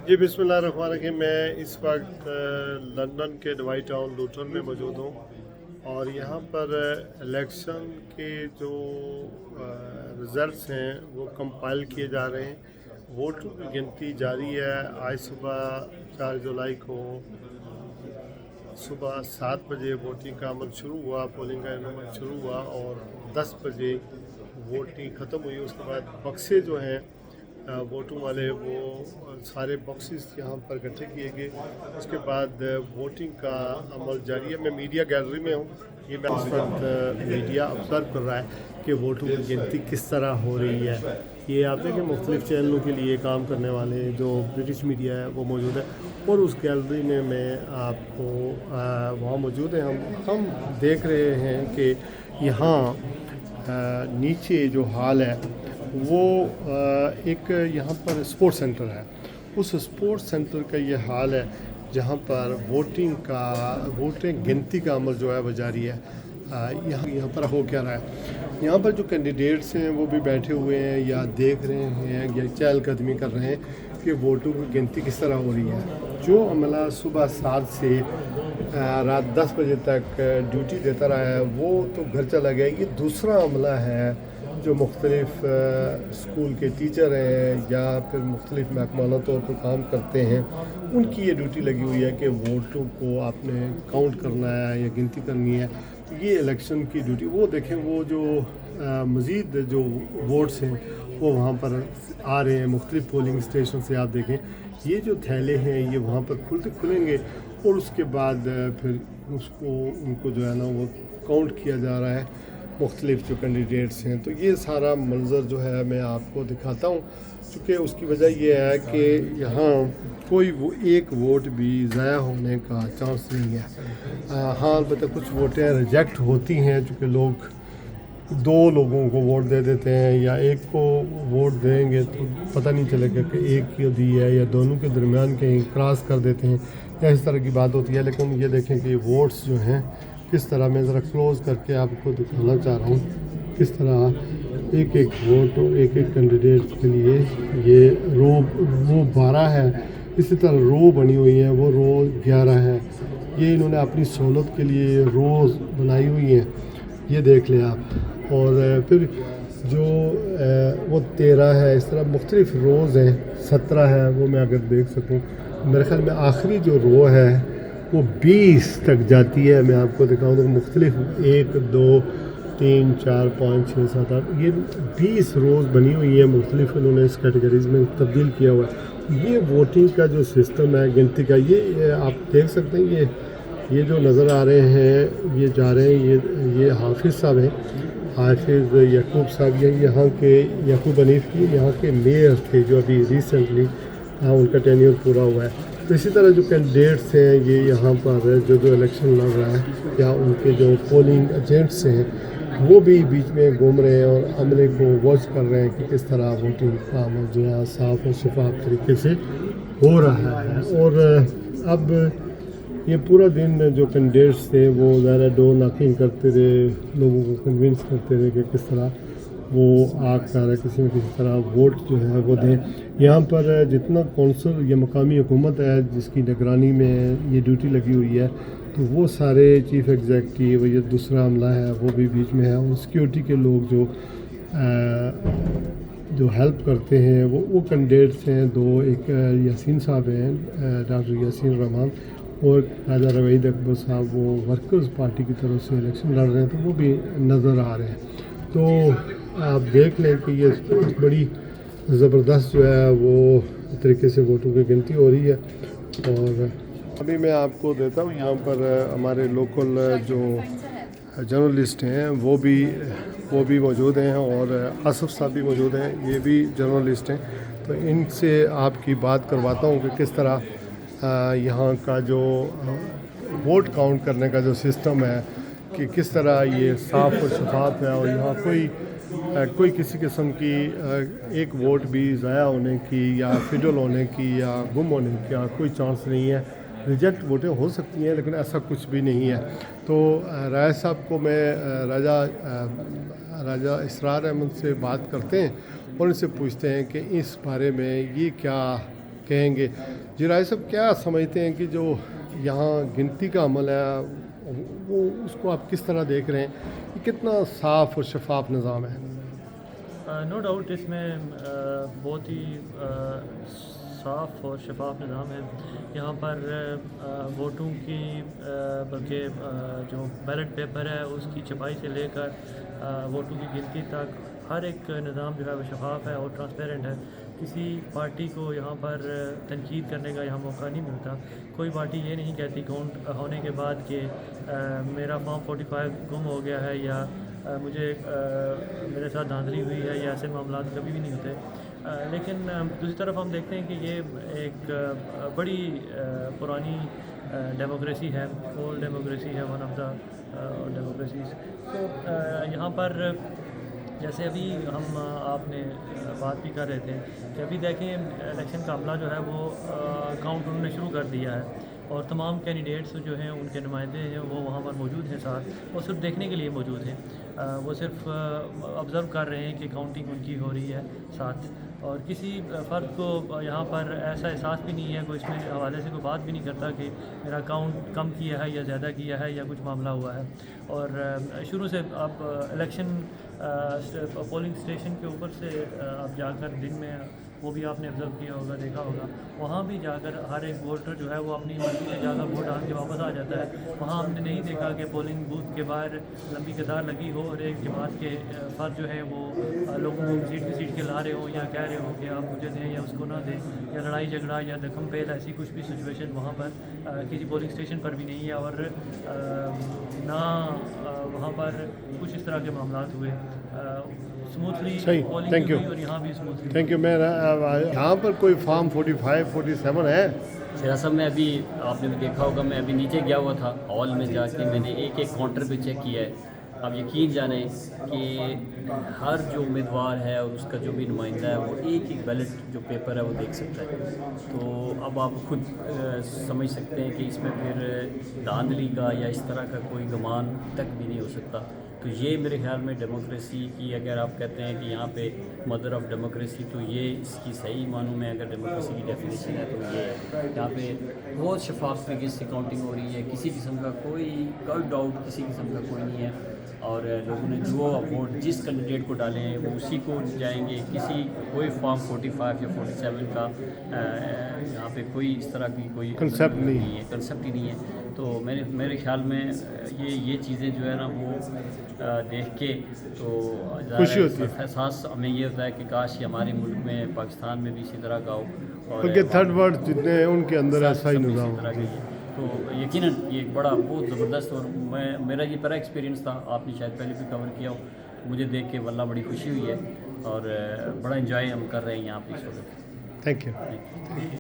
जी बिस्मिल्लाहिर्रहमानिर्रहीम। मैं इस वक्त लंदन के दवाई टाउन लूटन में मौजूद हूँ और यहाँ पर इलेक्शन के जो रिज़ल्ट्स हैं वो कंपाइल किए जा रहे हैं। वोटों की गिनती जारी है। आज सुबह 4 जुलाई को सुबह 7 बजे वोटिंग का अमल शुरू हुआ, पोलिंग का अमल शुरू हुआ और 10 बजे वोटिंग ख़त्म हुई। उसके बाद बक्से जो हैं वोटों वाले वो सारे बॉक्सेस यहाँ पर इकट्ठे किए गए। उसके बाद वोटिंग का अमल जारी है। मैं मीडिया गैलरी में हूँ। ये मैं इस वक्त मीडिया ऑब्ज़र्व कर रहा है कि वोटों की गिनती किस तरह हो रही है। ये आप देखें मुख्तलिफ़ चैनलों के लिए काम करने वाले जो ब्रिटिश मीडिया है वो मौजूद है और उस गैलरी में मैं आपको वहाँ मौजूद है। हम देख रहे हैं कि यहाँ नीचे जो हाल है वो एक यहाँ पर स्पोर्ट्स सेंटर है। उस स्पोर्ट्स सेंटर का ये हाल है जहाँ पर वोटें गिनती का अमल जो है वो जारी है। यहाँ पर हो क्या रहा है, यहाँ पर जो कैंडिडेट्स हैं वो भी बैठे हुए हैं या देख रहे हैं या चहलकदमी कर रहे हैं कि वोटों की गिनती किस तरह हो रही है। जो अमला सुबह 7 से रात 10 बजे तक ड्यूटी देता रहा है वो तो घर चला गया। ये दूसरा अमला है जो मुख्तलिफ़ स्कूल के टीचर हैं या फिर मुख्तलिफ़ महकमाना तौर पर काम करते हैं, उनकी ये ड्यूटी लगी हुई है कि वोटों को आपने काउंट करना है या गिनती करनी है। तो ये इलेक्शन की ड्यूटी वो देखें, वो जो मज़ीद जो वोट्स हैं वो वहाँ पर आ रहे हैं मुख्तलिफ़ पोलिंग स्टेशन से। आप देखें ये जो थैले हैं ये वहाँ पर खुलेंगे और उसके बाद फिर उनको जो है ना वो काउंट किया जा रहा है मुख्तलिफ़ जो कैंडिडेट्स हैं। तो ये सारा मंज़र जो है मैं आपको दिखाता हूँ, चूँकि उसकी वजह ये है कि यहाँ कोई एक वोट भी ज़ाया होने का चांस नहीं है। हाँ अलबत्ता कुछ वोटें रिजेक्ट होती हैं, चूँकि लोग 2 लोगों को वोट दे देते हैं या एक को वोट देंगे तो पता नहीं चलेगा कि एक को दी है या दोनों के दरमियान कहीं क्रॉस कर देते हैं या इस तरह की बात होती है। लेकिन ये देखें कि वोट्स जो हैं किस तरह, मैं ज़रा क्लोज़ करके आपको दिखाना चाह रहा हूँ किस तरह एक वोट और एक कैंडिडेट के लिए ये रो 12 है। इसी तरह रो बनी हुई है, वो रो 11 है। ये इन्होंने अपनी सहूलत के लिए रोज़ बनाई हुई हैं, ये देख लें आप। और फिर जो वो 13 है, इस तरह मुख्तलिफ़ रोज़ हैं। 17 है वो मैं अगर देख सकूँ, मेरे ख्याल में आखिरी जो रो है वो 20 तक जाती है। मैं आपको दिखाऊँ तो मुख्तलिफ़ 1 2 3 4 5 6 7 8 ये 20 रोज़ बनी हुई है। मुख्तलिफ़ उन्होंने इस कैटेगरीज़ में तब्दील किया हुआ है। ये वोटिंग का जो सिस्टम है गिनती का, ये आप देख सकते हैं। ये जो नज़र आ रहे हैं ये जा रहे हैं, ये हाफिज़ साहब हैं, हाफिज़ याकूब साहब। ये यहाँ के याकूब हनीफ की यहाँ के मेयर थे जो अभी रिसेंटली उनका टेन्योर पूरा हुआ है। तो इसी तरह जो कैंडिडेट्स हैं ये यहाँ पर जो इलेक्शन लड़ रहा है या उनके जो पोलिंग एजेंट्स हैं वो भी बीच में घूम रहे हैं और अमले को वॉच कर रहे हैं कि किस तरह वोटिंग का अमल जो है साफ़ और शफाफ तरीके से हो रहा है। और अब ये पूरा दिन जो कैंडिडेट्स थे वो ज़्यादा डोर नॉकिंग करते रहे, लोगों को कन्विंस करते रहे कि किस तरह वो आकर किसी न किसी तरह वोट जो है वो दें। यहाँ पर जितना कौंसल या मकामी हुकूमत है जिसकी निगरानी में ये ड्यूटी लगी हुई है, तो वो सारे चीफ़ एग्जेक्टिव, ये दूसरा अमला है वो भी बीच में है और सिक्योरिटी के लोग जो हेल्प करते हैं वो कैंडिडेट्स हैं 2। एक यासीन साहब हैं, डॉक्टर यासीन रहमान, और राजा रवीद अकबर साहब वो वर्कर्स पार्टी की तरफ से इलेक्शन लड़ रहे हैं, तो वो भी नज़र आ रहे हैं। तो आप देख लें कि ये बड़ी ज़बरदस्त जो है वो तरीके से वोटों की गिनती हो रही है। और अभी मैं आपको देता हूँ यहाँ पर हमारे लोकल जो जर्नलिस्ट हैं वो भी मौजूद हैं और आसफ़ साहब भी मौजूद हैं, ये भी जर्नलिस्ट हैं। तो इनसे आपकी बात करवाता हूँ कि किस तरह यहाँ का जो वोट काउंट करने का जो सिस्टम है कि किस तरह ये साफ़ और शफाफ है और यहाँ कोई किसी किस्म की एक वोट भी ज़ाया होने की या फिडल होने की या गुम होने का कोई चांस नहीं है। रिजेक्ट वोटें हो सकती हैं लेकिन ऐसा कुछ भी नहीं है। तो राय साहब को मैं राजा इसरार अहमद से बात करते हैं और इनसे पूछते हैं कि इस बारे में ये क्या کہیں گے. جی رائے صاحب, کیا سمجھتے ہیں کہ جو یہاں گنتی کا عمل ہے وہ اس کو آپ کس طرح دیکھ رہے ہیں, یہ کتنا صاف اور شفاف نظام ہے؟ نو ڈاؤٹ اس میں بہت ہی صاف اور شفاف نظام ہے. یہاں پر ووٹوں کی بلکہ جو بیلٹ پیپر ہے اس کی چھپائی سے لے کر ووٹوں کی گنتی تک ہر ایک نظام جو ہے وہ شفاف ہے اور ٹرانسپیرنٹ ہے. کسی پارٹی کو یہاں پر تنقید کرنے کا یہاں موقع نہیں ملتا. کوئی پارٹی یہ نہیں کہتی کاؤنٹ ہونے کے بعد کہ میرا فارم 45 گم ہو گیا ہے یا مجھے میرے ساتھ دھاندلی ہوئی ہے, یا ایسے معاملات کبھی بھی نہیں ہوتے. لیکن دوسری طرف ہم دیکھتے ہیں کہ یہ ایک بڑی پرانی ڈیموکریسی ہے, اولڈ ڈیموکریسی ہے, ون آف دا ڈیموکریسیز. تو یہاں پر جیسے ابھی ہم آپ نے بات بھی کر رہے تھے کہ ابھی دیکھیں الیکشن کا عملہ جو ہے وہ کاؤنٹ انہوں نے شروع کر دیا ہے, اور تمام کینڈیڈیٹس جو ہیں ان کے نمائندے ہیں وہ وہاں پر موجود ہیں ساتھ. وہ صرف دیکھنے کے لیے موجود ہیں, وہ صرف آبزرو کر رہے ہیں کہ کاؤنٹنگ ان کی ہو رہی ہے ساتھ. اور کسی فرد کو یہاں پر ایسا احساس بھی نہیں ہے, کوئی اس میں حوالے سے کوئی بات بھی نہیں کرتا کہ میرا کاؤنٹ کم کیا ہے یا زیادہ کیا ہے یا کچھ معاملہ ہوا ہے. اور شروع سے اب الیکشن پولنگ اسٹیشن کے اوپر سے آپ جا کر دن میں, وہ بھی آپ نے آبزرو کیا ہوگا, دیکھا ہوگا, وہاں بھی جا کر ہر ایک ووٹر جو ہے وہ اپنی مرضی سے جا کر ووٹ ڈال کے واپس آ جاتا ہے. وہاں ہم نے نہیں دیکھا کہ پولنگ بوتھ کے باہر لمبی قطار لگی ہو اور ایک جماعت کے فرد جو ہیں وہ لوگوں کو سیٹ کے لا رہے ہوں یا کہہ رہے ہوں کہ آپ مجھے دیں یا اس کو نہ دیں, یا لڑائی جھگڑا یا دکم پیل ایسی کچھ بھی سچویشن وہاں پر کسی پولنگ اسٹیشن پر بھی نہیں ہے. اور نہ وہاں پر کچھ اس طرح کے معاملات ہوئے. اسموتھلی پولنگ ہوئی اور یہاں بھی اسموتھلی. Thank you. میں یہاں پر کوئی فارم 45 47 ہے؟ شیرا صاحب, میں ابھی آپ نے بھی دیکھا ہوگا, میں ابھی نیچے گیا ہوا تھا ہال میں, جا کے میں نے ایک ایک کاؤنٹر پہ چیک کیا ہے. اب یقین جانیں کہ ہر جو امیدوار ہے اور اس کا جو بھی نمائندہ ہے وہ ایک ایک بیلٹ جو پیپر ہے وہ دیکھ سکتا ہے. تو اب آپ خود سمجھ سکتے ہیں کہ اس میں پھر دھاندلی کا یا اس طرح کا کوئی گمان تک بھی نہیں ہو سکتا. تو یہ میرے خیال میں ڈیموکریسی کی, اگر آپ کہتے ہیں کہ یہاں پہ مدر آف ڈیموکریسی, تو یہ اس کی صحیح معنوں میں اگر ڈیموکریسی کی ڈیفینیشن ہے تو یہ ہے. یہاں پہ بہت شفاف طریقے سے کاؤنٹنگ ہو رہی ہے, کسی قسم کا کوئی ڈاؤٹ کسی قسم کا کوئی نہیں ہے. اور لوگوں نے جو ووٹ جس کینڈیڈیٹ کو ڈالے ہیں وہ اسی کو جائیں گے. کوئی فارم 45 یا 47 کا یہاں پہ کوئی اس طرح کی کوئی کنسیپٹ نہیں ہے, کنسیپٹ ہی نہیں ہے. تو میرے خیال میں یہ چیزیں جو ہے نا وہ دیکھ کے تو خوشی ہوتی ہے. احساس ہمیں یہ ہوتا ہے کہ کاش یہ ہمارے ملک میں پاکستان میں بھی اسی طرح کا ہو, اور تھرڈ ورلڈ جتنے ہیں ان کے اندر ایسا ہی نظام اسی طرح کا ہے. تو یقیناً یہ ایک بڑا بہت زبردست, اور میرا یہ پہلا ایکسپیرینس تھا, آپ نے شاید پہلے بھی کور کیا ہو. مجھے دیکھ کے واللہ بڑی خوشی ہوئی ہے اور بڑا انجوائے ہم کر رہے ہیں یہاں پہ اس وقت. Thank you.